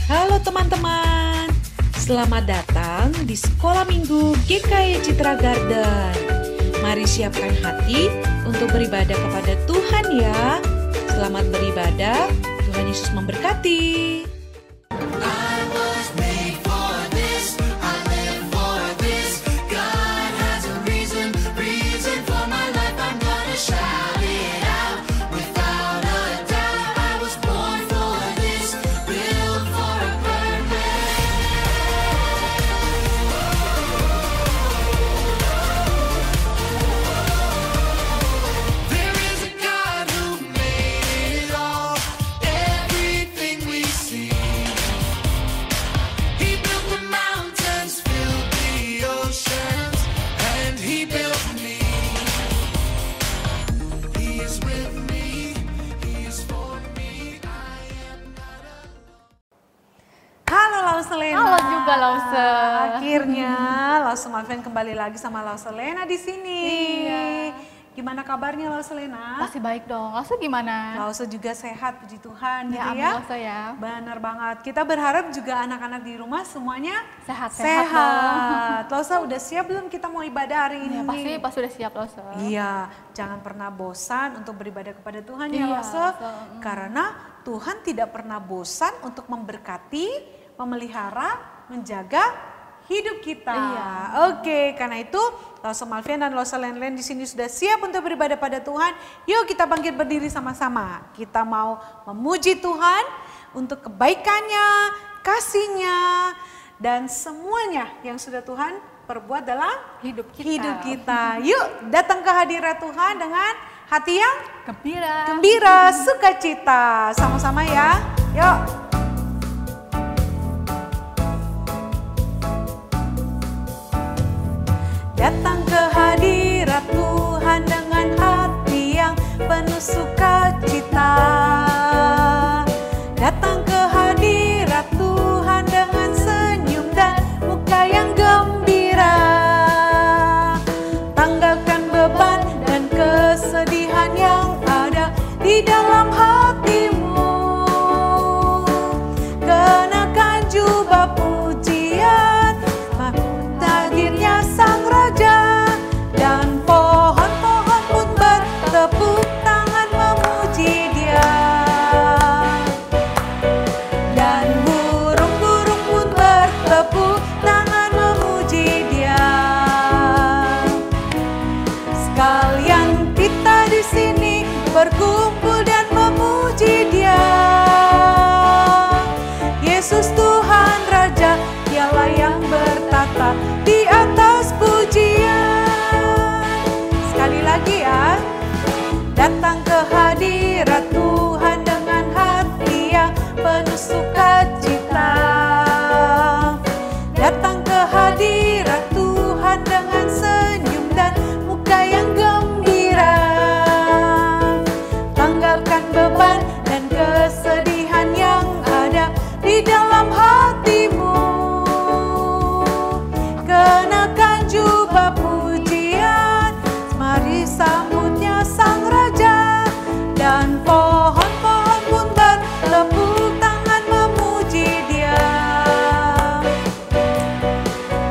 Halo teman-teman, selamat datang di Sekolah Minggu GKI Citra Garden. Mari siapkan hati untuk beribadah kepada Tuhan ya. Selamat beribadah, Tuhan Yesus memberkati. Halo juga Lause. Akhirnya Lause Malvin kembali lagi sama Lause Lena di sini. Iya. Gimana kabarnya Lause Lena? Masih baik dong. Lause gimana? Lause juga sehat, puji Tuhan Ya, gitu amin ya. Lause ya. Benar banget. Kita berharap juga anak-anak di rumah semuanya Sehat. Lause udah siap belum kita mau ibadah hari ini? Ya, pasti sudah siap Lause. Iya, jangan pernah bosan untuk beribadah kepada Tuhan ya Iya, Lause. Lause. Karena Tuhan tidak pernah bosan untuk memberkati, memelihara, menjaga hidup kita. Iya. Oke, karena itu Lause Malvian dan Lause Len di sini sudah siap untuk beribadah pada Tuhan. Yuk kita bangkit berdiri sama-sama. Kita mau memuji Tuhan untuk kebaikannya, kasih-Nya, dan semuanya yang sudah Tuhan perbuat dalam Hidup kita. Yuk datang ke hadirat Tuhan dengan hati yang Gembira. sukacita. Sama-sama ya. Yuk. Datang ke hadirat Tuhan dengan hati yang penuh sukacita. Datang ke hadirat Tuhan dengan senyum dan muka yang gembira. Tanggalkan beban dan kesedihan yang ada di dalam hatimu. Kenakan jubah pujian, hadirnya Sang Raja, dan pohon-pohon pun bertepuk tangan memuji Dia, dan burung-burung pun bertepuk tangan memuji Dia. Sekalian kita di sini berkumpul dan memuji Dia. Yesus Tuhan Raja, Dialah yang bertata di atas pujian. Sekali lagi ya. Datang ke hadirat Tuhan dengan hati yang penuh sukacita. Datang ke hadirat Tuhan dengan senyum dan muka yang gembira. Tanggalkan beban dan kesedihan yang ada di dalam hatimu. Kenakan jubah pujian, mari sambutnya Sang Raja, dan pohon-pohon pun bertepuk tangan memuji Dia,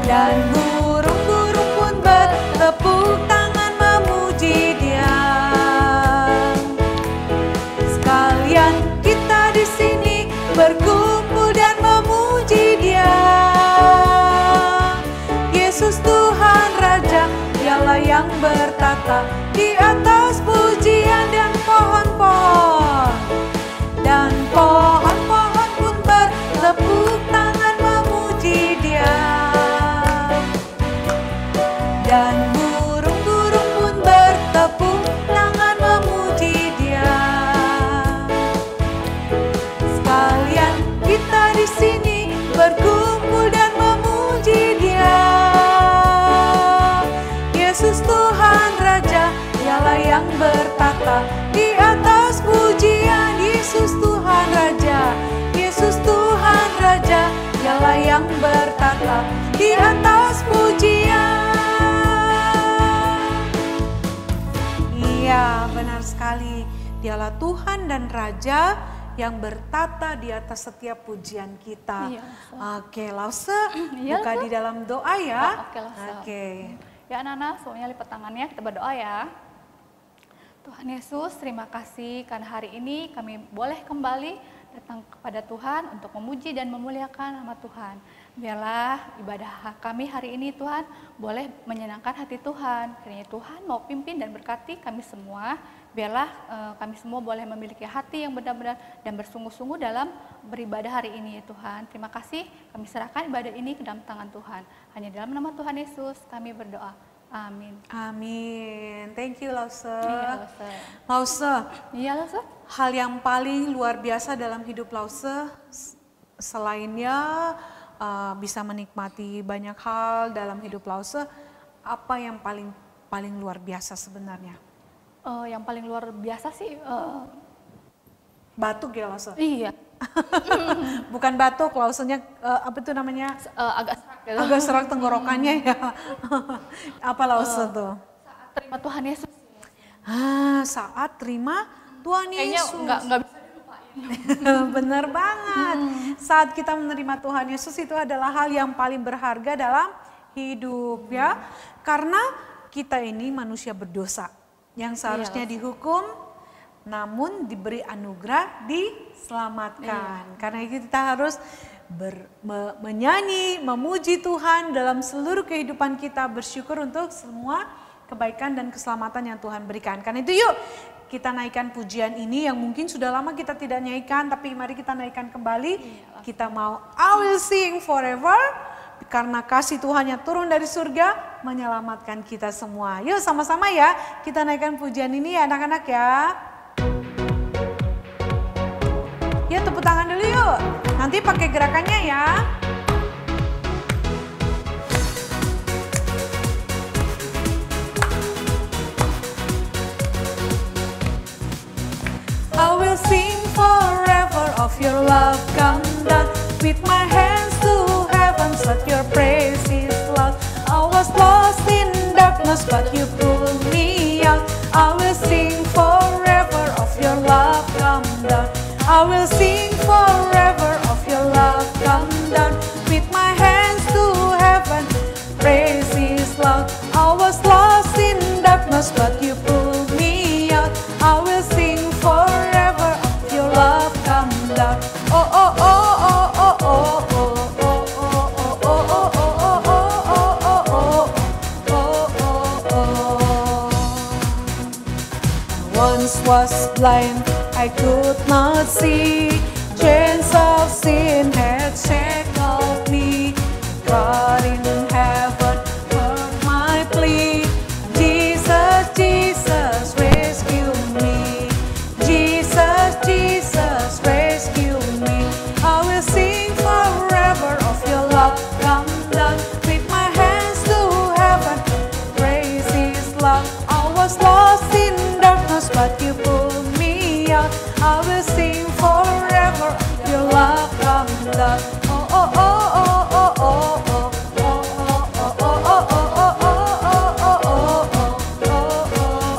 dan burung-burung pun bertepuk tangan memuji Dia. Sekalian kita di sini berkumpul dan memuji Dia. Yesus Tuhan Raja, Dialah yang bertata di atas pujian, dan pohon-pohon pun bertepuk tangan memuji Dia, dan burung-burung pun bertepuk tangan memuji Dia. Sekalian kita di sini berkumpul dan memuji Dia. Yesus Tuhan Raja, Dialah yang bertata di atas pujian. Yesus Tuhan Raja, Yesus Tuhan Raja, Dialah yang bertata di atas pujian. Iya, benar sekali. Dialah Tuhan dan Raja yang bertata di atas setiap pujian kita. Iya, Oke, Lause, Iya, buka Lause. di dalam doa ya. Oke, Lause. Oke. Ya anak-anak, semuanya lipat tangannya, kita berdoa ya. Tuhan Yesus, terima kasih karena hari ini kami boleh kembali datang kepada Tuhan untuk memuji dan memuliakan nama Tuhan. Biarlah ibadah kami hari ini Tuhan boleh menyenangkan hati Tuhan. Kiranya Tuhan mau pimpin dan berkati kami semua. Biarlah kami semua boleh memiliki hati yang benar-benar dan bersungguh-sungguh dalam beribadah hari ini ya Tuhan. Terima kasih, kami serahkan ibadah ini ke dalam tangan Tuhan. Hanya dalam nama Tuhan Yesus kami berdoa. Amin. Amin. Thank you, Lause. Iya, Lause. Lause, Iya, Lause. hal yang paling luar biasa dalam hidup Lause, selainnya bisa menikmati banyak hal dalam hidup Lause, apa yang paling luar biasa sebenarnya? Yang paling luar biasa sih, Batuk ya, Lause? iya, Bukan batuk, Lausenya apa itu namanya? agak serak gitu. Agak serak tenggorokannya ya. Apa Lause tuh? Saat terima Tuhan Yesus. Saat terima Tuhan Kayaknya Yesus. nggak bisa dilupain. Bener banget. Saat kita menerima Tuhan Yesus itu adalah hal yang paling berharga dalam hidup ya. Karena kita ini manusia berdosa yang seharusnya dihukum, namun diberi anugerah diselamatkan. Karena itu kita harus menyanyi, memuji Tuhan dalam seluruh kehidupan kita, bersyukur untuk semua kebaikan dan keselamatan yang Tuhan berikan. Karena itu yuk kita naikkan pujian ini yang mungkin sudah lama kita tidak naikkan, tapi mari kita naikkan kembali. Kita mau I will sing forever, karena kasih Tuhan yang turun dari surga menyelamatkan kita semua. Yuk sama-sama ya kita naikkan pujian ini ya anak-anak ya. Ya tepuk tangan dulu yuk, nanti pakai gerakannya ya. I will sing forever of your love come down, with my hands to heaven let your praise is loud. I was lost in darkness but you pulled me out. I will sing forever of your love come down. I will sing forever of your love come down, with my hands to heaven praise is loud. I was lost in darkness but you pulled me out. I will sing forever of your love come down. Oh oh oh oh oh oh oh oh oh oh oh oh. Once was blind, I could not see. Chains of sin had shackled me. God in heaven heard my plea. Jesus, Jesus, rescue me. Jesus, Jesus, rescue me. I will sing forever of your love come down, with my hands to heaven praise his love. I was lost in darkness but you pulled me out. I will sing forever of your love come down. Oh oh oh oh oh oh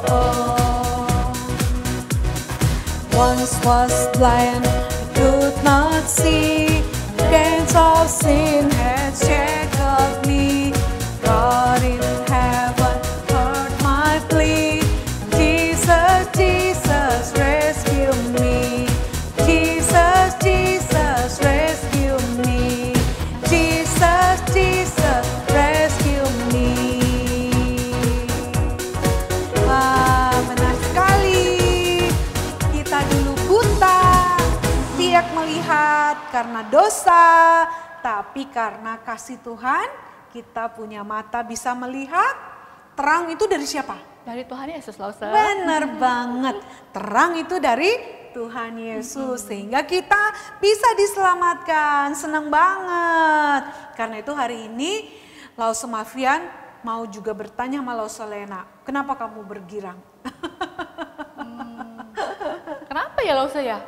oh. Once was blind, could not see. Chains of sin had shackled me. God in heaven heard my plea. Jesus, Jesus, rescue me. Jesus, Jesus, rescue me. Jesus, Jesus, rescue me. Benar sekali. Kita dulu buta, tidak melihat karena dosa, tapi karena kasih Tuhan kita punya mata bisa melihat. Terang itu dari siapa? Dari Tuhan Yesus, Lause. Benar banget, terang itu dari Tuhan Yesus, sehingga kita bisa diselamatkan. Senang banget. Karena itu hari ini Lause Mafian mau juga bertanya sama Lause Lena, kenapa kamu bergirang? Kenapa ya Lause ya?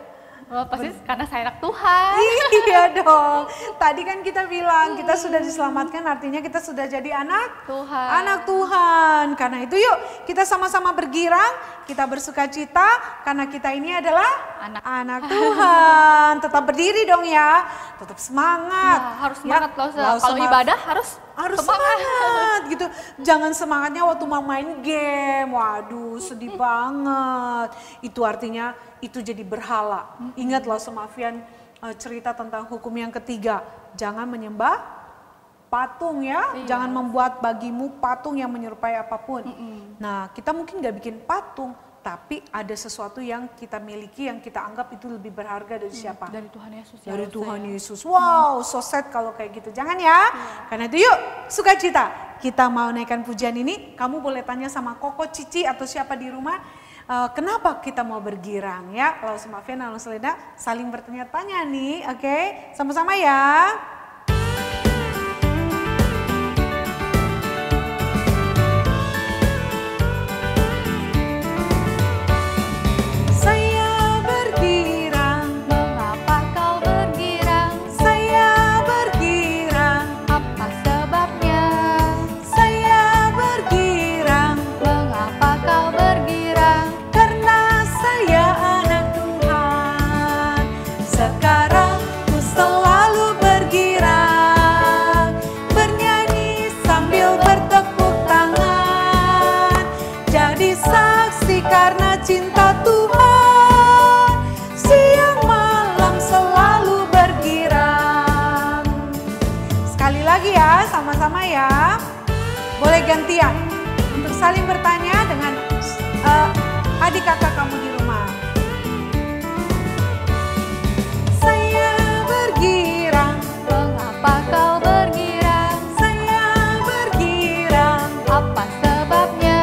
Oh, pasti karena saya anak Tuhan. Iya dong. Tadi kan kita bilang kita sudah diselamatkan, artinya kita sudah jadi anak Tuhan. Anak Tuhan. Karena itu yuk kita sama-sama bergirang, kita bersukacita karena kita ini adalah anak Tuhan. Tetap berdiri dong ya. Tetap semangat. Ya, harus semangat loh. Kalau Kalau ibadah harus semangat gitu. Jangan semangatnya waktu mau main game. Waduh, sedih banget. Itu artinya itu jadi berhala. Ingat loh Semafian cerita tentang hukum yang ketiga. Jangan menyembah patung ya. Iya. Jangan membuat bagimu patung yang menyerupai apapun. Nah, kita mungkin gak bikin patung, tapi ada sesuatu yang kita miliki yang kita anggap itu lebih berharga dari siapa? Dari Tuhan Yesus. Dari Tuhan Yesus. Wow, so sad kalau kayak gitu. Jangan ya. Karena itu yuk, sukacita. Kita mau naikkan pujian ini, kamu boleh tanya sama Koko, Cici atau siapa di rumah, kenapa kita mau bergirang ya? Lalu Semafian dan Selena saling bertanya-tanya nih, oke? Sama-sama ya. Karena cinta Tuhan, siang malam selalu bergirang. Sekali lagi ya, sama-sama ya. Boleh gantian untuk saling bertanya dengan adik kakak kamu di rumah. Saya bergirang, mengapa kau bergirang? saya bergirang, Apa sebabnya?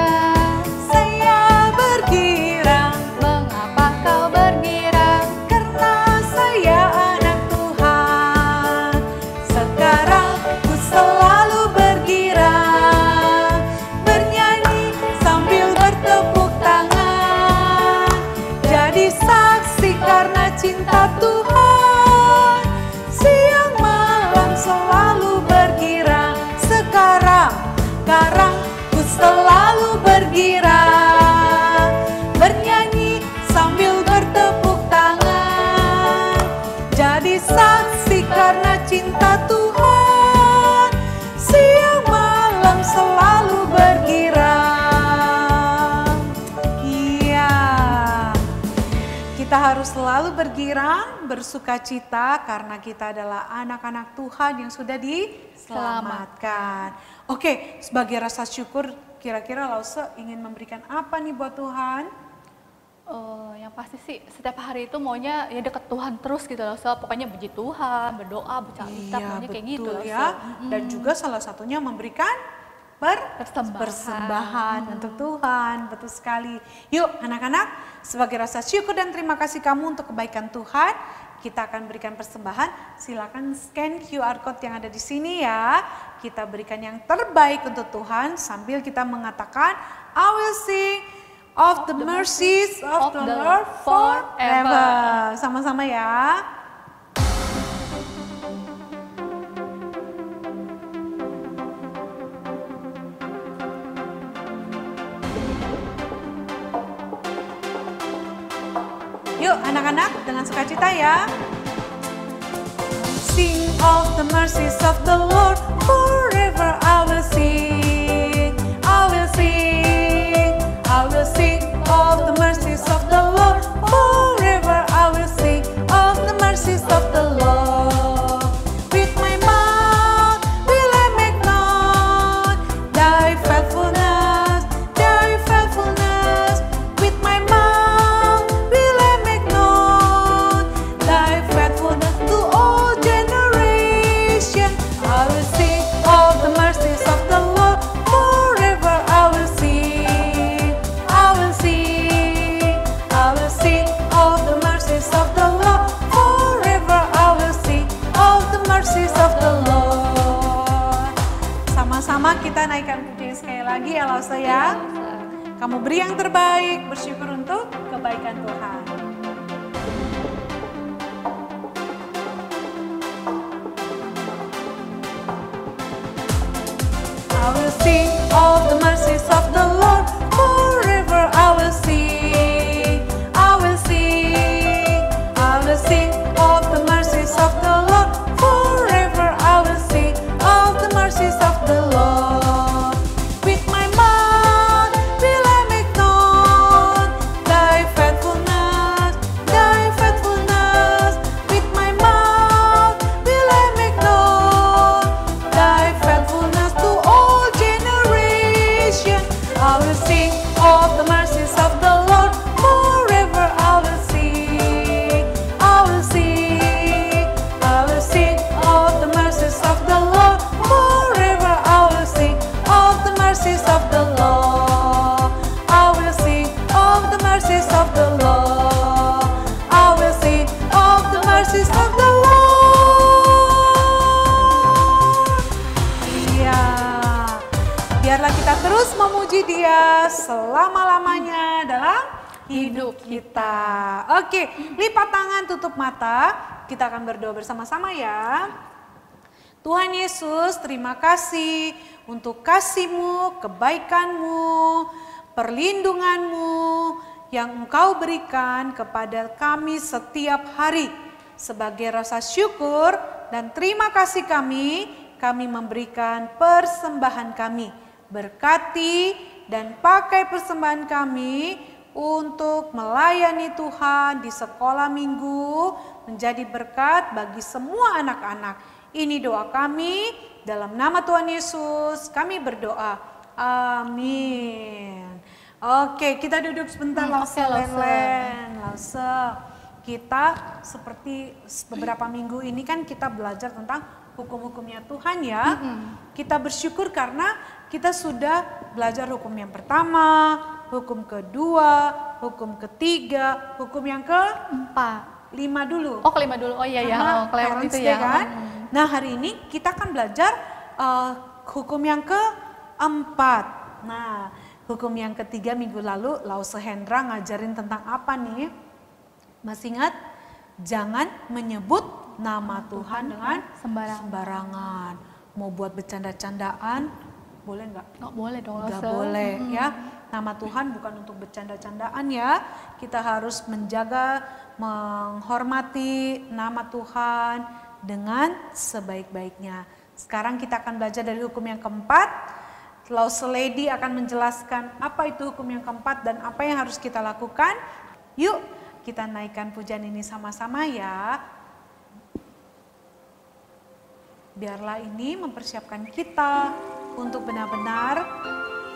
Mengapa kau bergirang? karena saya anak Tuhan. Sekarang ku selalu bergirang, bernyanyi sambil bertepuk tangan, jadi saksi karena cinta Tuhan. Siang malam selalu bergirang. Sekarang ku selalu bergirang, bernyanyi sambil bertepuk tangan, jadi saksi karena cinta Tuhan. Siang malam selalu bergirang. Iya, kita harus selalu bergirang, bersukacita karena kita adalah anak-anak Tuhan yang sudah diselamatkan. Oke, sebagai rasa syukur, kira-kira Lause ingin memberikan apa nih buat Tuhan? Yang pasti sih setiap hari itu maunya ya deket Tuhan terus gitu loh. So, pokoknya puji Tuhan, berdoa, bercerita, Iya, pokoknya kayak gitu loh. ya. Dan juga salah satunya memberikan persembahan untuk Tuhan. Betul sekali. Yuk anak-anak, sebagai rasa syukur dan terima kasih kamu untuk kebaikan Tuhan, kita akan berikan persembahan. Silakan scan QR code yang ada di sini ya. Kita berikan yang terbaik untuk Tuhan sambil kita mengatakan, I will sing of the mercies of the Lord forever. Sama-sama ya. Yuk anak-anak dengan sukacita ya. Sing of the mercies of the Lord forever. I will sing, I will sing, I will sing of the mercies of the Lord forever. I will sing of the mercies of the Lord. With my mouth will I make known thy faithfulness, thy faithfulness. With my mouth will I make known thy faithfulness to all generations. I will sing of the mercies of the Lord forever. I will sing, I will sing, I will sing of the mercies of the Lord forever. I will sing of the mercies of the Lord. Sama-sama kita naikkan pujian sekali lagi ya Lause ya. Kamu beri yang terbaik, bersyukur untuk kebaikan Tuhan. I will sing of the mercies of the Lord. Forever I will sing. I will sing. I will sing of the mercies of the Lord. Forever I will sing of the mercies of the Lord. With my mouth will I make known thy faithfulness, thy faithfulness. With my mouth will I make known thy faithfulness to all generations. I will sing of the mercies of the Lord. Forever I will sing. I will sing. I will sing of the mercies of the Lord. Forever I will sing of the mercies of the Lord. I will sing of the mercies of the Lord. I will sing of the mercies of the Lord. Iya. Biarlah kita terus memuji Dia selama-lamanya dalam hidup kita. Oke, lipat tangan, tutup mata. Kita akan berdoa bersama-sama ya. Tuhan Yesus, terima kasih untuk kasih-Mu, kebaikan-Mu, perlindungan-Mu yang Engkau berikan kepada kami setiap hari. Sebagai rasa syukur dan terima kasih kami memberikan persembahan kami. Berkati dan pakai persembahan kami untuk melayani Tuhan di sekolah minggu, menjadi berkat bagi semua anak-anak. Ini doa kami, dalam nama Tuhan Yesus kami berdoa. Amin. Oke, kita duduk sebentar. Lause. Kita seperti beberapa minggu ini kan kita belajar tentang hukum-hukumnya Tuhan ya. Kita bersyukur karena kita sudah belajar hukum yang pertama, hukum kedua, hukum ketiga, hukum yang keempat. 5 dulu. Oh, kelima dulu. Oh iya ya, kelewat itu ya. Kan? Nah, hari ini kita akan belajar hukum yang keempat. Nah, hukum yang ketiga minggu lalu Lause Hendra ngajarin tentang apa nih? Masih ingat? Jangan menyebut nama Tuhan dengan sembarangan. Mau buat bercanda-candaan, boleh nggak? Nggak boleh dong. Nggak boleh ya. Nama Tuhan bukan untuk bercanda-candaan ya. Kita harus menjaga, menghormati nama Tuhan dengan sebaik-baiknya. Sekarang kita akan belajar dari hukum yang keempat. Lause Lady akan menjelaskan apa itu hukum yang keempat dan apa yang harus kita lakukan. Yuk kita naikkan pujian ini sama-sama ya. Biarlah ini mempersiapkan kita untuk benar-benar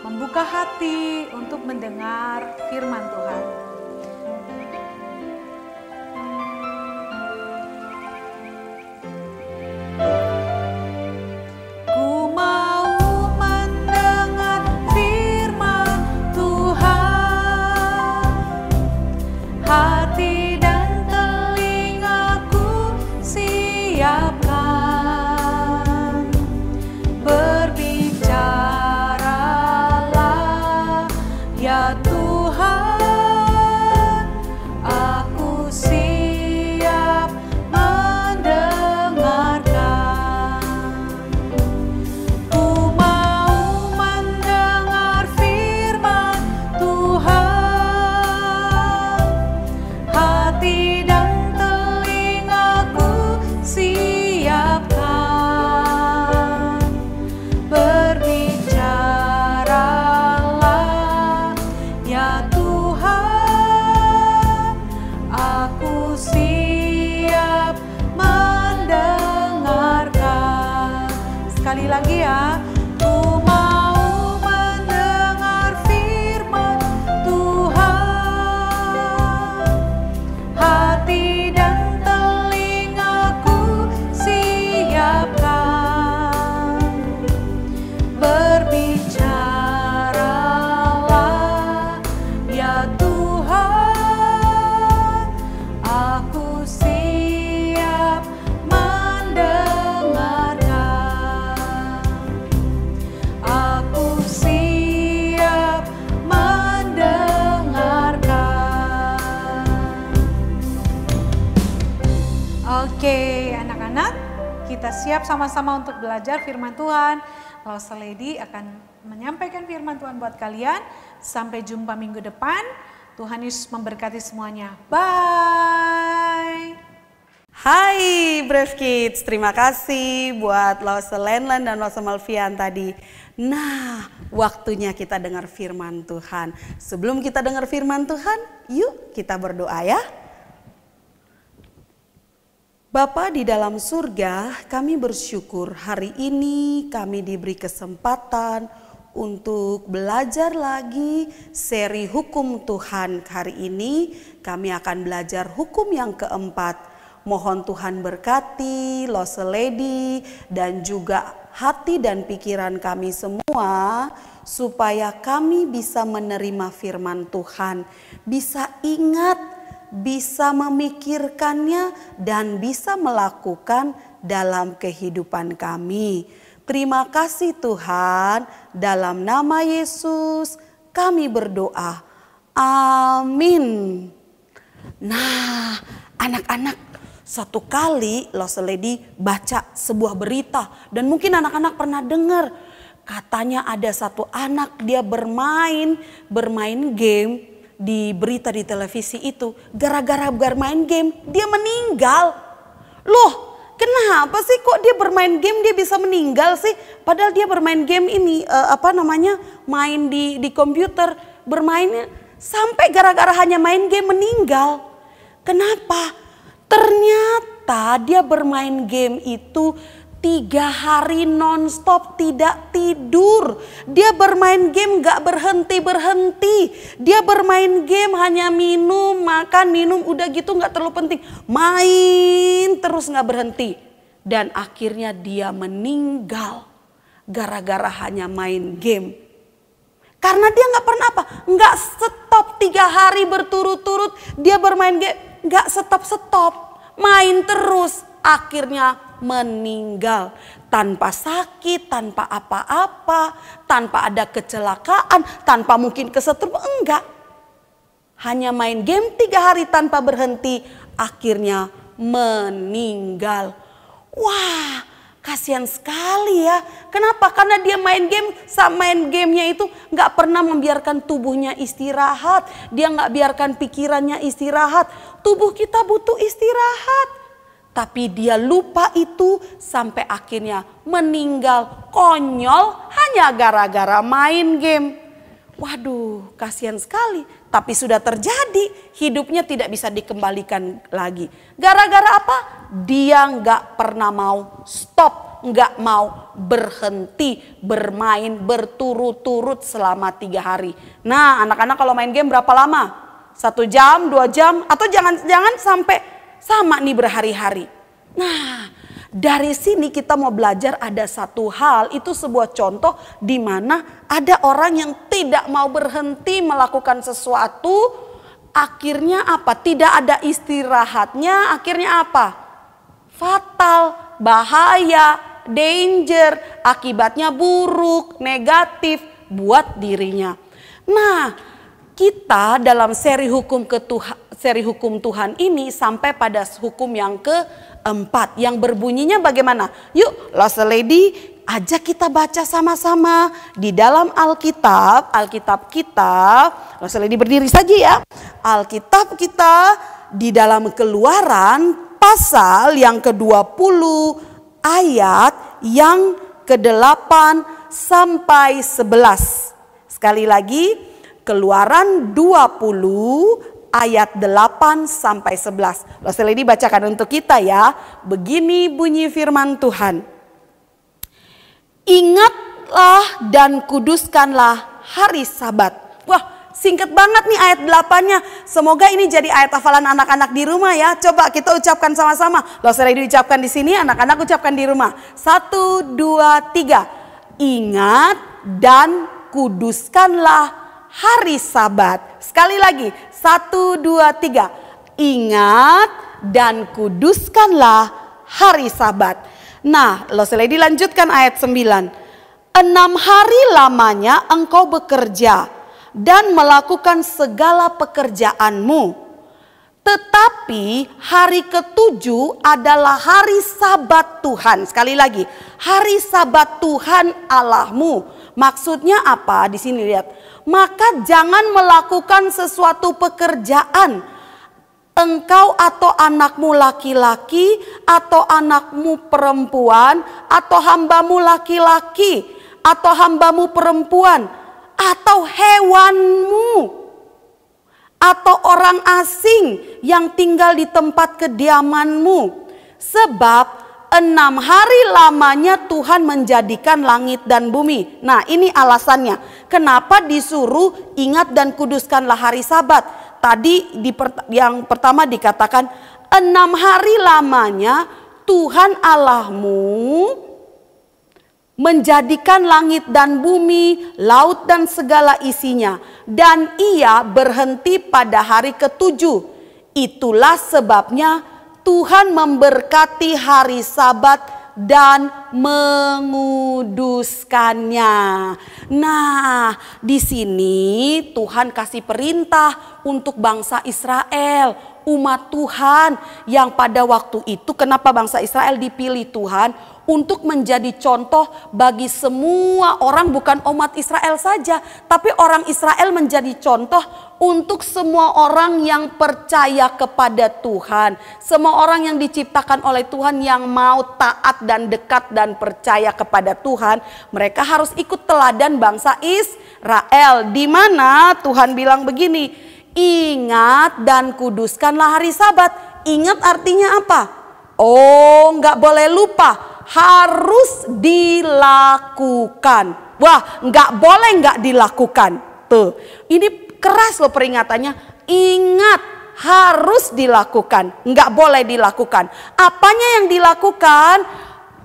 membuka hati untuk mendengar firman Tuhan. Ku mau mendengar firman Tuhan, hati dan telingaku siapkan, berbicaralah ya Tuhan, aku siap mendengarkan. Ku mau mendengar firman Tuhan, hati dan telingaku siapkan, berbicaralah ya Tuhan, aku siap mendengarkan. Sekali lagi ya. Ku mau mendengar firman Tuhan, hati dan telingaku siapkan, berbicaralah ya Tuhan, aku siap mendengarkan, aku siap mendengarkan. Oke, anak-anak, kita siap sama-sama untuk belajar firman Tuhan. Lost Lady akan menyampaikan firman Tuhan buat kalian. Sampai jumpa minggu depan. Tuhan Yesus memberkati semuanya. Bye. Hai Brave Kids, terima kasih buat Lause Lenlen dan Lause Malvian tadi. Nah, waktunya kita dengar firman Tuhan. Sebelum kita dengar firman Tuhan, yuk kita berdoa ya. Bapa di dalam surga, kami bersyukur hari ini kami diberi kesempatan untuk belajar lagi seri hukum Tuhan. Hari ini kami akan belajar hukum yang keempat. Mohon Tuhan berkati Lause Lady dan juga hati dan pikiran kami semua supaya kami bisa menerima firman Tuhan, bisa ingat, bisa memikirkannya dan bisa melakukan dalam kehidupan kami. Terima kasih Tuhan, dalam nama Yesus kami berdoa. Amin. Nah, anak-anak, satu kali Lause Lady baca sebuah berita dan mungkin anak-anak pernah dengar. Katanya ada satu anak dia bermain game di berita di televisi itu. Gara-gara bermain game dia meninggal. Loh, kenapa sih kok dia bermain game dia bisa meninggal sih? Padahal dia bermain game ini main di komputer, bermainnya sampai gara-gara hanya main game meninggal. Kenapa? Ternyata dia bermain game itu 3 hari nonstop tidak tidur. Dia bermain game gak berhenti-berhenti. Dia bermain game hanya minum, makan, udah gitu gak terlalu penting. Main terus gak berhenti. Dan akhirnya dia meninggal gara-gara hanya main game. Karena dia gak pernah gak stop 3 hari berturut-turut dia bermain game. Gak stop-stop. Main terus, akhirnya meninggal tanpa sakit, tanpa apa-apa, tanpa ada kecelakaan, tanpa mungkin kesetrum, enggak. Hanya main game 3 hari tanpa berhenti, akhirnya meninggal. Wah, kasihan sekali ya. Kenapa? Karena dia main gamenya itu nggak pernah membiarkan tubuhnya istirahat. Dia nggak biarkan pikirannya istirahat. Tubuh kita butuh istirahat. Tapi dia lupa itu sampai akhirnya meninggal konyol hanya gara-gara main game. Waduh, kasihan sekali. Tapi sudah terjadi, hidupnya tidak bisa dikembalikan lagi. Gara-gara apa? Dia nggak pernah mau stop, nggak mau berhenti bermain berturut-turut selama 3 hari. Nah, anak-anak kalau main game berapa lama? 1 jam, 2 jam, atau jangan sampai sama nih berhari-hari. Nah, dari sini kita mau belajar ada satu hal, itu sebuah contoh di mana ada orang yang tidak mau berhenti melakukan sesuatu, akhirnya apa? Tidak ada istirahatnya, akhirnya apa? Fatal, bahaya, danger, akibatnya buruk, negatif buat dirinya. Nah, kita dalam seri hukum Tuhan ini sampai pada hukum yang keempat yang berbunyinya bagaimana? Yuk, Lause Lady, ajak kita baca sama-sama di dalam Alkitab kita. Lause Lady berdiri saja ya. Alkitab kita di dalam Keluaran pasal yang ke-20 ayat yang ke-8 sampai 11. Sekali lagi, Keluaran 20 ayat 8 sampai 11. Lause Lady bacakan untuk kita ya. Begini bunyi firman Tuhan. Ingatlah dan kuduskanlah hari Sabat. Wah, singkat banget nih ayat 8-nya. Semoga ini jadi ayat hafalan anak-anak di rumah ya. Coba kita ucapkan sama-sama. Lause Lady ucapkan di sini, anak-anak ucapkan di rumah. 1, 2, 3. Ingat dan kuduskanlah hari Sabat. Sekali lagi, 1, 2, 3. Ingat dan kuduskanlah hari Sabat. Nah, Lause Lady lanjutkan ayat 9. 6 hari lamanya engkau bekerja dan melakukan segala pekerjaanmu. Tetapi hari ketujuh adalah hari Sabat Tuhan. Sekali lagi, hari Sabat Tuhan Allahmu. Maksudnya apa? Di sini lihat. Maka jangan melakukan sesuatu pekerjaan, engkau atau anakmu laki-laki atau anakmu perempuan atau hambamu laki-laki atau hambamu perempuan atau hewanmu atau orang asing yang tinggal di tempat kediamanmu. Sebab 6 hari lamanya Tuhan menjadikan langit dan bumi. Nah, ini alasannya. Kenapa disuruh ingat dan kuduskanlah hari Sabat. Tadi yang pertama dikatakan 6 hari lamanya Tuhan Allahmu menjadikan langit dan bumi, laut dan segala isinya. Dan ia berhenti pada hari ketujuh. Itulah sebabnya Tuhan memberkati hari Sabat dan menguduskannya. Nah, di sini Tuhan kasih perintah untuk bangsa Israel, umat Tuhan yang pada waktu itu, kenapa bangsa Israel dipilih Tuhan? Untuk menjadi contoh bagi semua orang, bukan umat Israel saja, tapi orang Israel menjadi contoh untuk semua orang yang percaya kepada Tuhan. Semua orang yang diciptakan oleh Tuhan yang mau taat dan dekat dan percaya kepada Tuhan, mereka harus ikut teladan bangsa Israel. Di mana Tuhan bilang begini, ingat dan kuduskanlah hari Sabat. Ingat artinya apa? Oh, nggak boleh lupa. Harus dilakukan. Wah, nggak boleh nggak dilakukan. Tuh, ini keras loh peringatannya. Ingat, harus dilakukan. Nggak boleh dilakukan. Apanya yang dilakukan?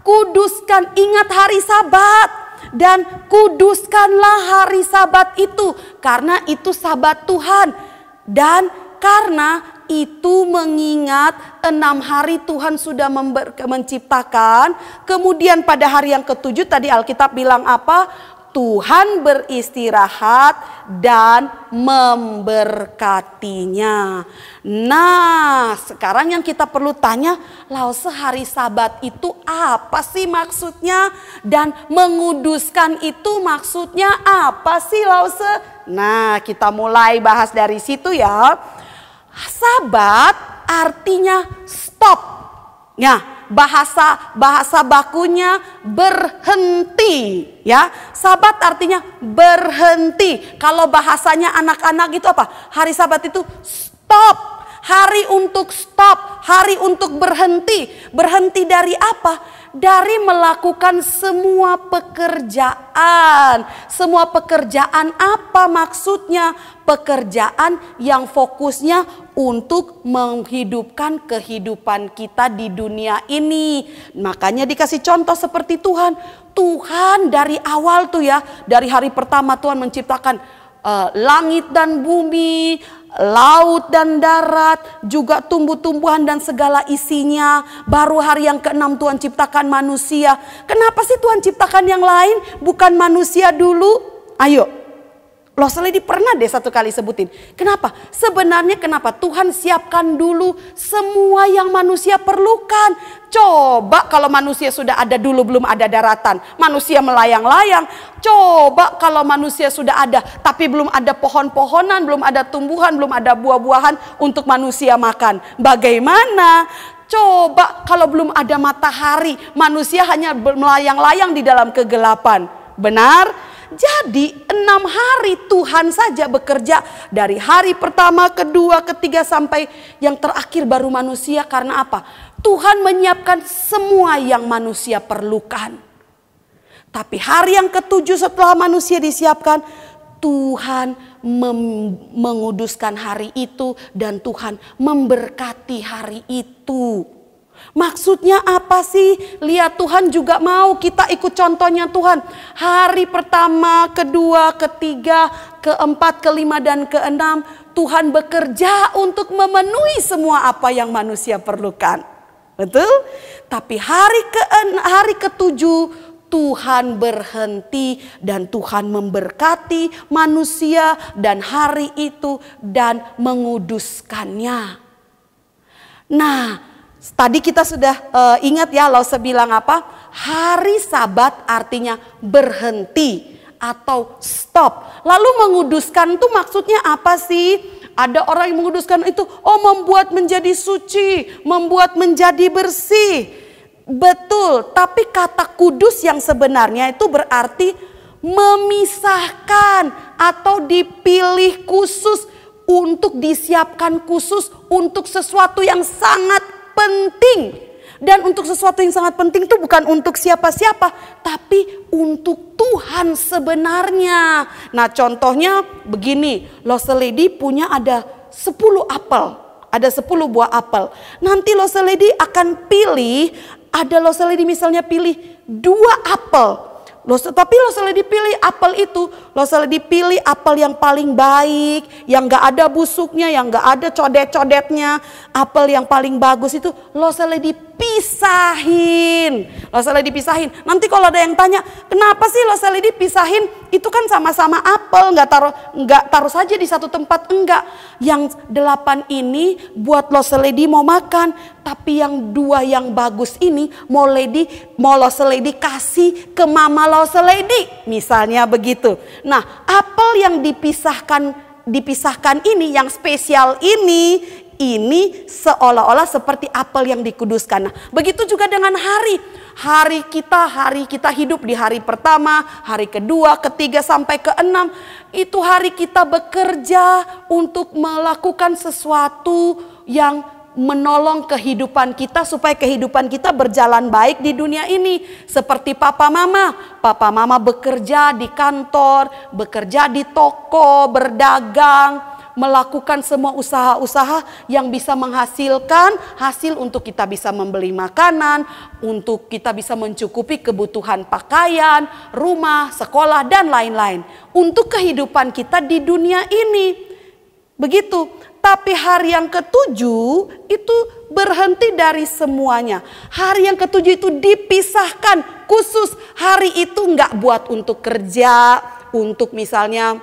Kuduskan, ingat hari Sabat. Dan kuduskanlah hari Sabat itu. Karena itu Sabat Tuhan. Dan karena itu mengingat 6 hari Tuhan sudah menciptakan. Kemudian pada hari yang ketujuh tadi Alkitab bilang apa? Tuhan beristirahat dan memberkatinya. Nah, sekarang yang kita perlu tanya, Lause hari Sabat itu apa sih maksudnya? Dan menguduskan itu maksudnya apa sih Lause? Nah, kita mulai bahas dari situ ya. Sabat artinya stop. Ya, bahasa bakunya berhenti, ya. Sabat artinya berhenti. Kalau bahasanya anak-anak itu apa? Hari Sabat itu stop. Hari untuk stop, hari untuk berhenti. Berhenti dari apa? Dari melakukan semua pekerjaan. Semua pekerjaan apa maksudnya? Pekerjaan yang fokusnya untuk menghidupkan kehidupan kita di dunia ini. Makanya dikasih contoh seperti Tuhan. Tuhan dari awal tuh ya, dari hari pertama Tuhan menciptakan langit dan bumi, laut dan darat, juga tumbuh-tumbuhan dan segala isinya. Baru hari yang ke-6 Tuhan ciptakan manusia. Kenapa sih Tuhan ciptakan yang lain, bukan manusia dulu? Ayo, Lause Lady pernah deh satu kali sebutin. Kenapa? Sebenarnya kenapa Tuhan siapkan dulu semua yang manusia perlukan. Coba kalau manusia sudah ada dulu, belum ada daratan, manusia melayang-layang. Coba kalau manusia sudah ada tapi belum ada pohon-pohonan, belum ada tumbuhan, belum ada buah-buahan untuk manusia makan. Bagaimana? Coba kalau belum ada matahari, manusia hanya melayang-layang di dalam kegelapan. Benar? Jadi 6 hari Tuhan saja bekerja. Dari hari pertama, kedua, ketiga sampai yang terakhir baru manusia. Karena apa? Tuhan menyiapkan semua yang manusia perlukan. Tapi hari yang ketujuh setelah manusia disiapkan, Tuhan menguduskan hari itu. Dan Tuhan memberkati hari itu. Maksudnya apa sih? Lihat, Tuhan juga mau kita ikut contohnya Tuhan. Hari pertama, kedua, ketiga, keempat, kelima, dan keenam, Tuhan bekerja untuk memenuhi semua apa yang manusia perlukan. Betul? Tapi hari ketujuh Tuhan berhenti dan Tuhan memberkati manusia dan hari itu dan menguduskannya. Nah, tadi kita sudah ingat ya, Lause bilang apa? Hari Sabat artinya berhenti atau stop. Lalu menguduskan itu maksudnya apa sih? Ada orang yang menguduskan itu, membuat menjadi suci, membuat menjadi bersih. Betul, tapi kata kudus yang sebenarnya itu berarti memisahkan atau dipilih khusus, untuk disiapkan khusus untuk sesuatu yang sangat penting. Dan untuk sesuatu yang sangat penting itu bukan untuk siapa-siapa, tapi untuk Tuhan sebenarnya. Nah, contohnya begini, Lause Lady punya ada 10 apel. Ada 10 buah apel. Nanti Lause Lady akan pilih, ada Lause Lady misalnya pilih 2 apel. Tapi Lause Lady pilih apel itu, Lause Lady pilih apel yang paling baik, yang gak ada busuknya, yang gak ada codet-codetnya. Apel yang paling bagus itu Lause Lady pisahin. Lause Lady pisahin. Nanti kalau ada yang tanya, kenapa sih Lause Lady pisahin? Itu kan sama-sama apel, nggak taruh saja di satu tempat, enggak. Yang 8 ini buat Lause Lady mau makan, tapi yang 2 yang bagus ini mau Lause Lady kasih ke Mama Lause Lady, misalnya begitu. Nah, apel yang dipisahkan ini, yang spesial ini seolah-olah seperti apel yang dikuduskan. Nah, begitu juga dengan hari kita hidup di hari pertama, hari kedua, ketiga sampai ke-6. Itu hari kita bekerja untuk melakukan sesuatu yang menolong kehidupan kita supaya kehidupan kita berjalan baik di dunia ini. Seperti papa mama bekerja di kantor, bekerja di toko, berdagang, melakukan semua usaha-usaha yang bisa menghasilkan hasil untuk kita bisa membeli makanan, untuk kita bisa mencukupi kebutuhan pakaian, rumah, sekolah, dan lain-lain. Untuk kehidupan kita di dunia ini. Begitu. Tapi hari yang ke-7 itu berhenti dari semuanya. Hari yang ke-7 itu dipisahkan khusus. Hari itu nggak buat untuk kerja, untuk misalnya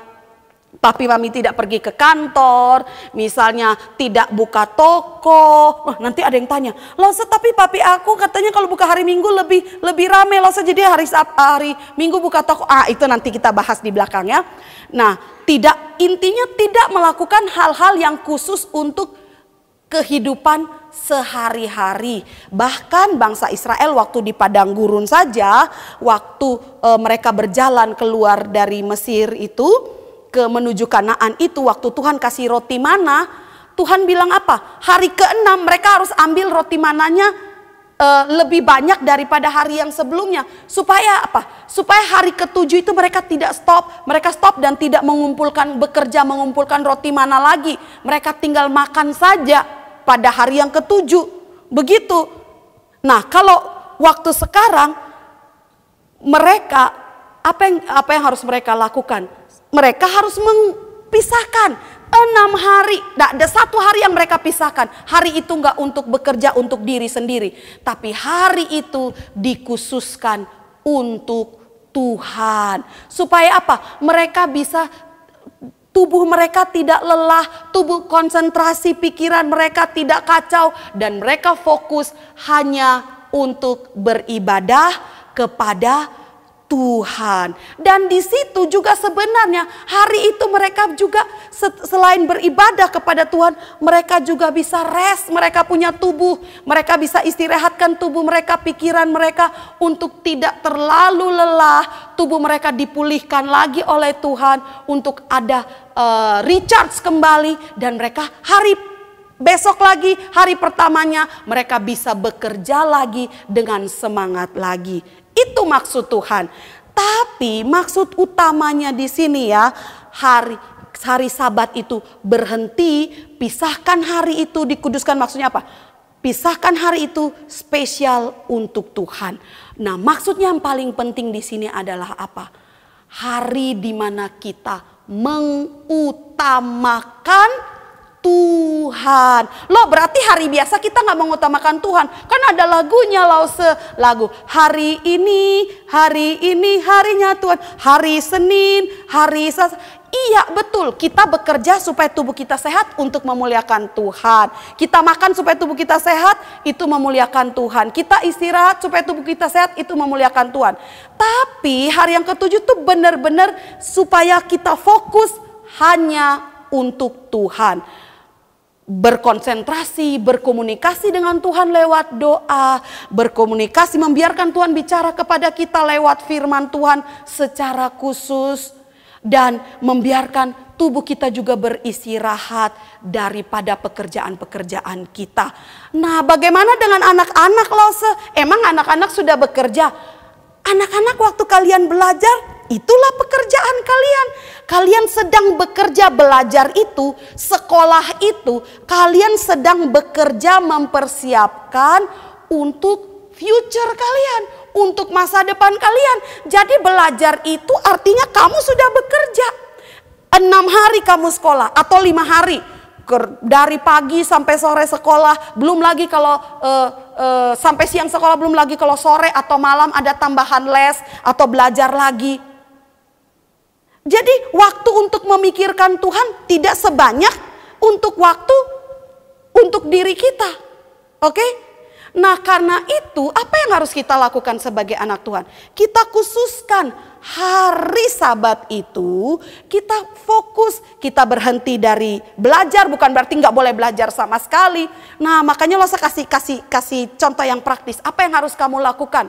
papi mami tidak pergi ke kantor, misalnya tidak buka toko. Nanti ada yang tanya, Lause tapi papi aku katanya kalau buka hari Minggu lebih rame, Lause jadi hari Minggu buka toko. Itu nanti kita bahas di belakang ya. Nah, intinya tidak melakukan hal-hal yang khusus untuk kehidupan sehari-hari. Bahkan bangsa Israel waktu di padang gurun saja, waktu mereka berjalan keluar dari Mesir itu ke menuju Kanaan itu, waktu Tuhan kasih roti mana, Tuhan bilang apa? Hari ke-6 mereka harus ambil roti mananya lebih banyak daripada hari yang sebelumnya. Supaya apa? Supaya hari ke-7 itu mereka tidak stop. Mereka stop dan tidak bekerja mengumpulkan roti mana lagi. Mereka tinggal makan saja pada hari yang ke-7. Begitu. Nah, kalau waktu sekarang mereka apa yang harus mereka lakukan? Mereka harus mempisahkan 6 hari. Tidak ada 1 hari yang mereka pisahkan. Hari itu enggak untuk bekerja untuk diri sendiri. Tapi hari itu dikhususkan untuk Tuhan. Supaya apa? Mereka bisa, tubuh mereka tidak lelah, tubuh konsentrasi pikiran mereka tidak kacau. Dan mereka fokus hanya untuk beribadah kepada Tuhan. Dan di situ juga sebenarnya hari itu mereka juga selain beribadah kepada Tuhan, mereka juga bisa rest, mereka punya tubuh, mereka bisa istirahatkan tubuh mereka, pikiran mereka untuk tidak terlalu lelah, tubuh mereka dipulihkan lagi oleh Tuhan untuk ada recharge kembali, dan mereka besok lagi, hari pertamanya mereka bisa bekerja lagi dengan semangat lagi. Itu maksud Tuhan. Tapi maksud utamanya di sini ya, hari Sabat itu berhenti, pisahkan hari itu, dikuduskan, maksudnya apa? Pisahkan hari itu spesial untuk Tuhan. Nah, maksudnya yang paling penting di sini adalah apa? Hari di mana kita mengutamakan Tuhan. Loh, berarti hari biasa kita nggak mengutamakan Tuhan. Kan ada lagunya, Lause, lagu hari ini harinya Tuhan. Hari Senin, hari Selasa. Iya betul, kita bekerja supaya tubuh kita sehat untuk memuliakan Tuhan. Kita makan supaya tubuh kita sehat, itu memuliakan Tuhan. Kita istirahat supaya tubuh kita sehat, itu memuliakan Tuhan. Tapi hari yang ke-7 tuh benar-benar supaya kita fokus hanya untuk Tuhan. Berkonsentrasi, berkomunikasi dengan Tuhan lewat doa, berkomunikasi, membiarkan Tuhan bicara kepada kita lewat firman Tuhan secara khusus. Dan membiarkan tubuh kita juga beristirahat daripada pekerjaan-pekerjaan kita. Nah, bagaimana dengan anak-anak Lause? Emang anak-anak sudah bekerja? Anak-anak waktu kalian belajar, itulah pekerjaan kalian. Kalian sedang bekerja belajar itu, sekolah itu, kalian sedang bekerja mempersiapkan untuk future kalian. Untuk masa depan kalian. Jadi belajar itu artinya kamu sudah bekerja. 6 hari kamu sekolah atau 5 hari. Dari pagi sampai sore sekolah. Belum lagi kalau sampai siang sekolah. Belum lagi kalau sore atau malam ada tambahan les atau belajar lagi. Jadi waktu untuk memikirkan Tuhan tidak sebanyak untuk waktu untuk diri kita. Oke? Nah karena itu apa yang harus kita lakukan sebagai anak Tuhan? Kita khususkan hari Sabat itu kita fokus, kita berhenti dari belajar, bukan berarti nggak boleh belajar sama sekali. Nah makanya lo kasih contoh yang praktis. Apa yang harus kamu lakukan?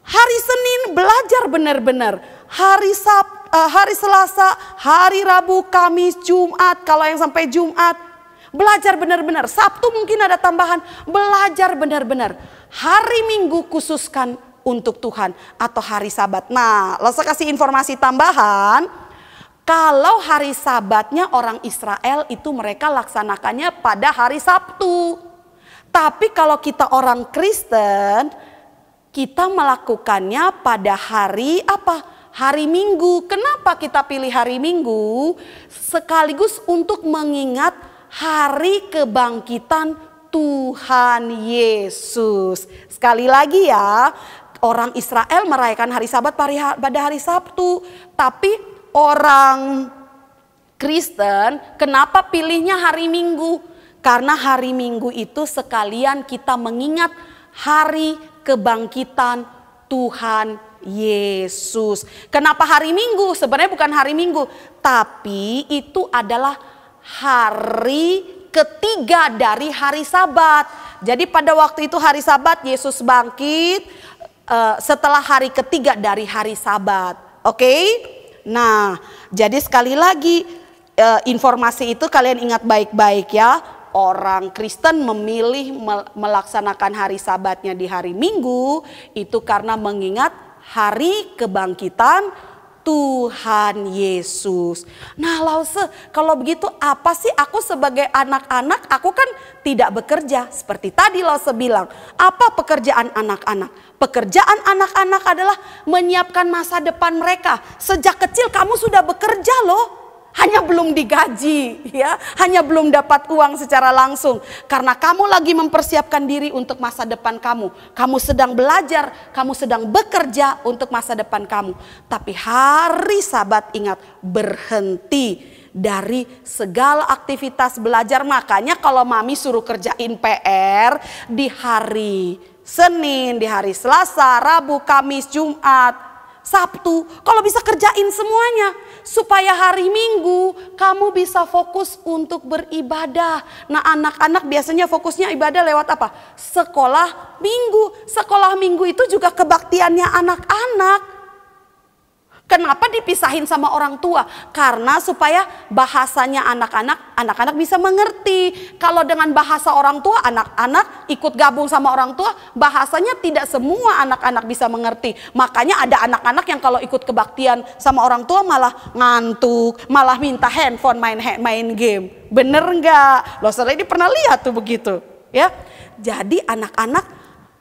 Hari Senin belajar benar-benar. Hari Selasa, hari Rabu, Kamis, Jumat. Kalau yang sampai Jumat. Belajar benar-benar. Sabtu mungkin ada tambahan. Belajar benar-benar. Hari Minggu khususkan untuk Tuhan. Atau hari Sabat. Nah, saya kasih informasi tambahan. Kalau hari Sabatnya orang Israel itu mereka laksanakannya pada hari Sabtu. Tapi kalau kita orang Kristen, kita melakukannya pada hari apa? Hari Minggu. Kenapa kita pilih hari Minggu? Sekaligus untuk mengingat hari kebangkitan Tuhan Yesus. Sekali lagi ya, orang Israel merayakan hari Sabat pada hari Sabtu. Tapi orang Kristen kenapa pilihnya hari Minggu? Karena hari Minggu itu sekalian kita mengingat hari kebangkitan Tuhan Yesus. Kenapa hari Minggu? Sebenarnya bukan hari Minggu, tapi itu adalah hari ketiga dari hari Sabat. Jadi pada waktu itu hari Sabat Yesus bangkit setelah hari ketiga dari hari Sabat. Oke? Nah, jadi sekali lagi informasi itu kalian ingat baik-baik ya. Orang Kristen memilih melaksanakan hari Sabatnya di hari Minggu itu karena mengingat hari kebangkitan Tuhan Yesus. Nah Lause, kalau begitu apa sih aku sebagai anak-anak, aku kan tidak bekerja. Seperti tadi Lause bilang, apa pekerjaan anak-anak? Pekerjaan anak-anak adalah menyiapkan masa depan mereka. Sejak kecil kamu sudah bekerja loh. Hanya belum digaji ya, hanya belum dapat uang secara langsung. Karena kamu lagi mempersiapkan diri untuk masa depan kamu. Kamu sedang belajar, kamu sedang bekerja untuk masa depan kamu. Tapi hari Sabat ingat, berhenti dari segala aktivitas belajar. Makanya kalau mami suruh kerjain PR di hari Senin, di hari Selasa, Rabu, Kamis, Jumat, Sabtu, kalau bisa kerjain semuanya supaya hari Minggu kamu bisa fokus untuk beribadah. Nah anak-anak biasanya fokusnya ibadah lewat apa? Sekolah Minggu. Sekolah Minggu itu juga kebaktiannya anak-anak. Kenapa dipisahin sama orang tua? Karena supaya bahasanya anak-anak bisa mengerti. Kalau dengan bahasa orang tua, anak-anak ikut gabung sama orang tua, bahasanya tidak semua anak-anak bisa mengerti. Makanya ada anak-anak yang kalau ikut kebaktian sama orang tua malah ngantuk, malah minta handphone main game. Bener nggak? Lo sering pernah lihat tuh begitu, ya? Jadi anak-anak,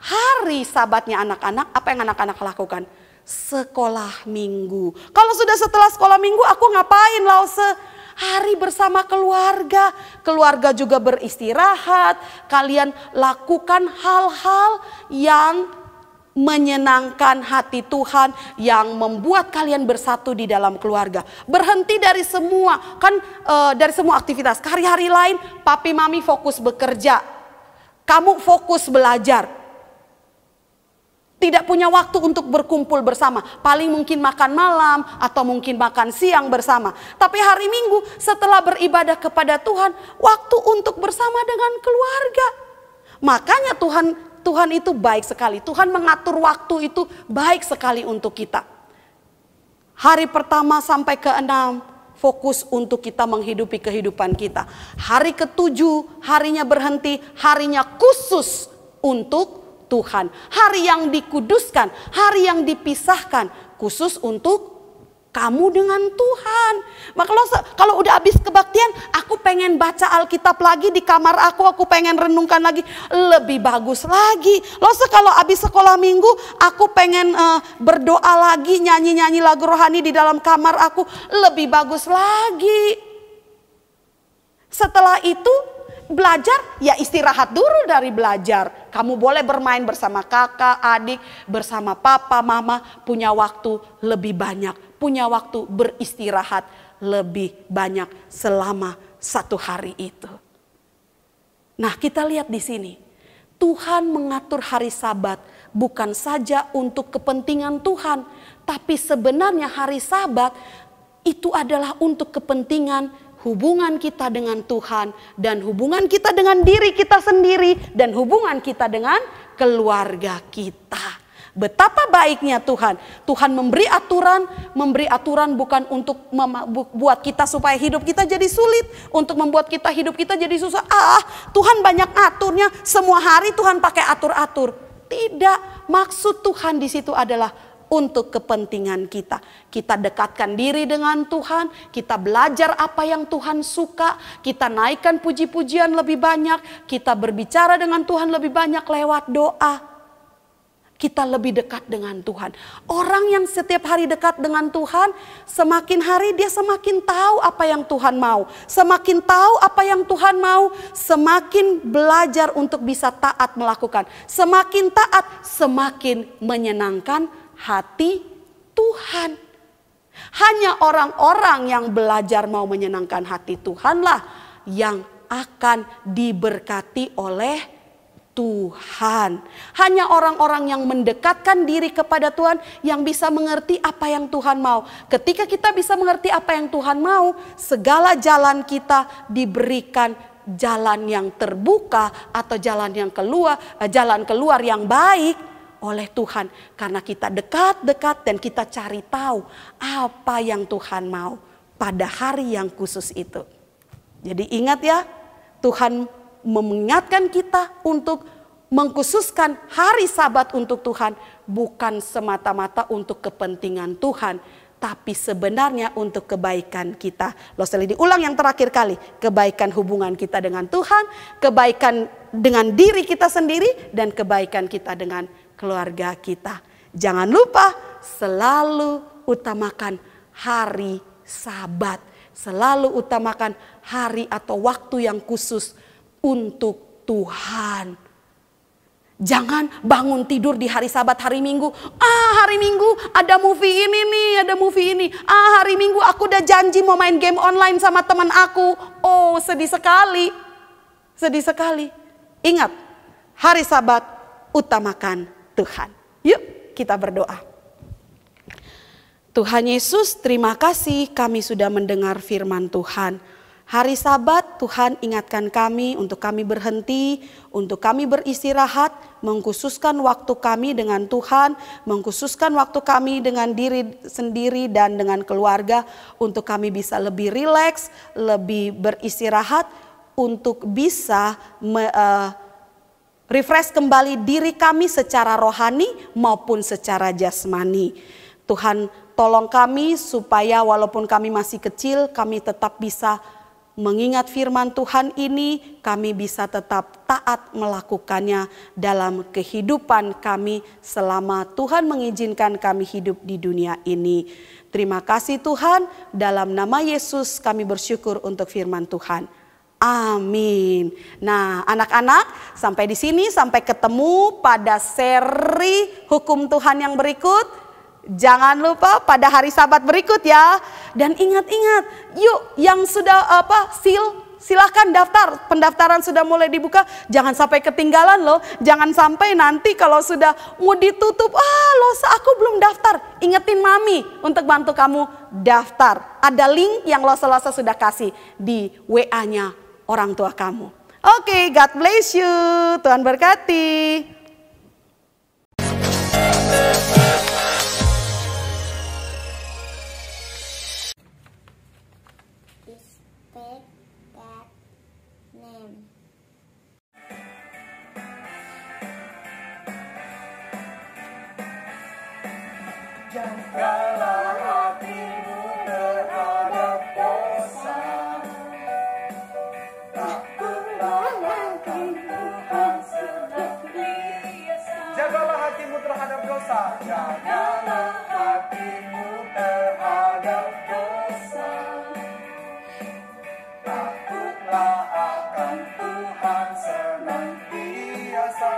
hari Sabatnya anak-anak, apa yang anak-anak lakukan? Sekolah Minggu. Kalau sudah setelah sekolah Minggu aku ngapain Lause? Hari bersama keluarga. Keluarga juga beristirahat. Kalian lakukan hal-hal yang menyenangkan hati Tuhan, yang membuat kalian bersatu di dalam keluarga. Berhenti dari semua, dari semua aktivitas. Hari-hari lain papi mami fokus bekerja, kamu fokus belajar. Tidak punya waktu untuk berkumpul bersama. Paling mungkin makan malam atau mungkin makan siang bersama. Tapi hari Minggu setelah beribadah kepada Tuhan, waktu untuk bersama dengan keluarga. Makanya Tuhan itu baik sekali. Tuhan mengatur waktu itu baik sekali untuk kita. Hari pertama sampai ke-6 fokus untuk kita menghidupi kehidupan kita. Hari ke-7 harinya berhenti, harinya khusus untuk Tuhan. Hari yang dikuduskan, hari yang dipisahkan, khusus untuk kamu dengan Tuhan. Maka kalau udah habis kebaktian, aku pengen baca Alkitab lagi di kamar aku pengen renungkan lagi, lebih bagus lagi. Kalau habis sekolah minggu, aku pengen berdoa lagi, nyanyi-nyanyi lagu rohani di dalam kamar aku, lebih bagus lagi. Setelah itu belajar, ya istirahat dulu dari belajar. Kamu boleh bermain bersama kakak, adik, bersama papa, mama. Punya waktu lebih banyak. Punya waktu beristirahat lebih banyak selama satu hari itu. Nah, kita lihat di sini. Tuhan mengatur hari Sabat bukan saja untuk kepentingan Tuhan. Tapi sebenarnya hari Sabat itu adalah untuk kepentingan hubungan kita dengan Tuhan, dan hubungan kita dengan diri kita sendiri, dan hubungan kita dengan keluarga kita. Betapa baiknya Tuhan. Tuhan memberi aturan bukan untuk membuat kita supaya hidup kita jadi sulit, untuk membuat kita hidup kita jadi susah. Tuhan banyak aturnya, semua hari Tuhan pakai atur-atur. Tidak, maksud Tuhan di situ adalah untuk kepentingan kita. Kita dekatkan diri dengan Tuhan, kita belajar apa yang Tuhan suka, kita naikkan puji-pujian lebih banyak, kita berbicara dengan Tuhan lebih banyak lewat doa. Kita lebih dekat dengan Tuhan. Orang yang setiap hari dekat dengan Tuhan, semakin hari dia semakin tahu apa yang Tuhan mau. Semakin tahu apa yang Tuhan mau, semakin belajar untuk bisa taat melakukan. Semakin taat, semakin menyenangkan hati Tuhan. Hanya orang-orang yang belajar mau menyenangkan hati Tuhanlah yang akan diberkati oleh Tuhan. Hanya orang-orang yang mendekatkan diri kepada Tuhan yang bisa mengerti apa yang Tuhan mau. Ketika kita bisa mengerti apa yang Tuhan mau, segala jalan kita diberikan jalan yang terbuka atau jalan keluar yang baik oleh Tuhan, karena kita dekat-dekat dan kita cari tahu apa yang Tuhan mau pada hari yang khusus itu. Jadi ingat ya, Tuhan mengingatkan kita untuk mengkhususkan hari Sabat untuk Tuhan, bukan semata-mata untuk kepentingan Tuhan, tapi sebenarnya untuk kebaikan kita. Diulang yang terakhir kali, kebaikan hubungan kita dengan Tuhan, kebaikan dengan diri kita sendiri, dan kebaikan kita dengan keluarga kita. Jangan lupa selalu utamakan hari Sabat. Selalu utamakan hari atau waktu yang khusus untuk Tuhan. Jangan bangun tidur di hari Sabat, hari Minggu. Hari Minggu ada movie ini nih, ada movie ini. Hari Minggu aku udah janji mau main game online sama teman aku. Oh, sedih sekali. Sedih sekali. Ingat, hari Sabat utamakan Tuhan. Yuk kita berdoa. Tuhan Yesus, terima kasih kami sudah mendengar firman Tuhan. Hari Sabat Tuhan ingatkan kami untuk kami berhenti, untuk kami beristirahat, mengkhususkan waktu kami dengan Tuhan, mengkhususkan waktu kami dengan diri sendiri dan dengan keluarga, untuk kami bisa lebih rileks, lebih beristirahat, untuk bisa refresh kembali diri kami secara rohani maupun secara jasmani. Tuhan tolong kami supaya walaupun kami masih kecil, kami tetap bisa mengingat firman Tuhan ini, kami bisa tetap taat melakukannya dalam kehidupan kami selama Tuhan mengizinkan kami hidup di dunia ini. Terima kasih Tuhan, dalam nama Yesus kami bersyukur untuk firman Tuhan. Amin. Nah, anak-anak, sampai di sini, sampai ketemu pada seri hukum Tuhan yang berikut. Jangan lupa pada hari Sabat berikut ya. Dan ingat-ingat, yuk yang sudah silahkan daftar. Pendaftaran sudah mulai dibuka. Jangan sampai ketinggalan loh. Jangan sampai nanti kalau sudah mau ditutup, Losa aku belum daftar. Ingetin mami untuk bantu kamu daftar. Ada link yang Losa sudah kasih di WA-nya orang tua kamu. Oke, God bless you. Tuhan berkati. Respect that name. Jagalah hatimu terhadap dosa. Takutlah akan Tuhan senantiasa. Jagalah hatimu terhadap dosa. Jagalah hatimu terhadap dosa. Takutlah akan Tuhan senantiasa.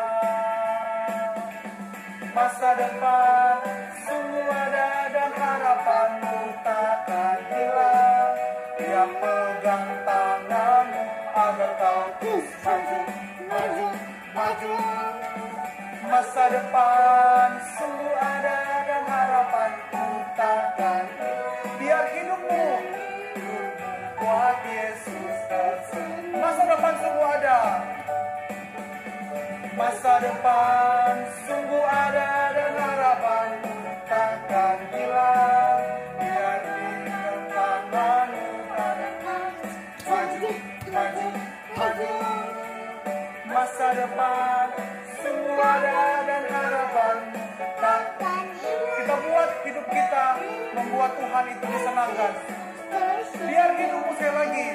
Masa depan sungguh ada dan harapanmu takkan hilang. Dia pegang tanganmu agar kau terus maju. Masa depan sungguh ada dan harapanmu takkan hilang. Biar hidupmu buat Yesus tersenyum. Masa depan sungguh ada. Masa depan sungguh ada dan harapan takkan hilang. Biar pegang tanganmu maju. Masa depan sungguh ada dan harapan takkan hilang. Kita buat hidup kita membuat Tuhan itu disenangkan. Biar hidupmu sekali lagi.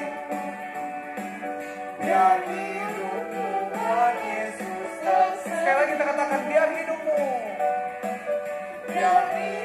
Biar hidupmu buat Yesus. Sekali lagi kita katakan biar hidupmu. Biar hidupmu